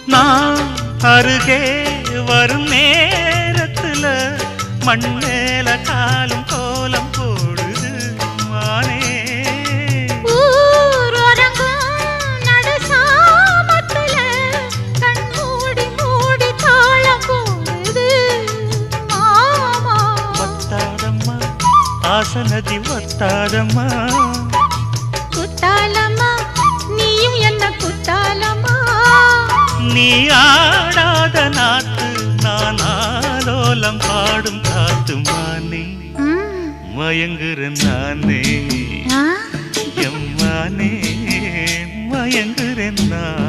நான் அருகே வரும் நேரத்துல மண்ணேல காலும் கோலம் போடுது மானே. ஆசனதி ஒத்தாதம்மா குத்தாலம்மா நீயும் என்ன குத்தாலம்மா. நீ ஆடாத நாத்து நான் ஆலோலம் பாடும் காத்து மானே. மயங்குறேன் நானே எம்மானே மயங்குறேன் நான்.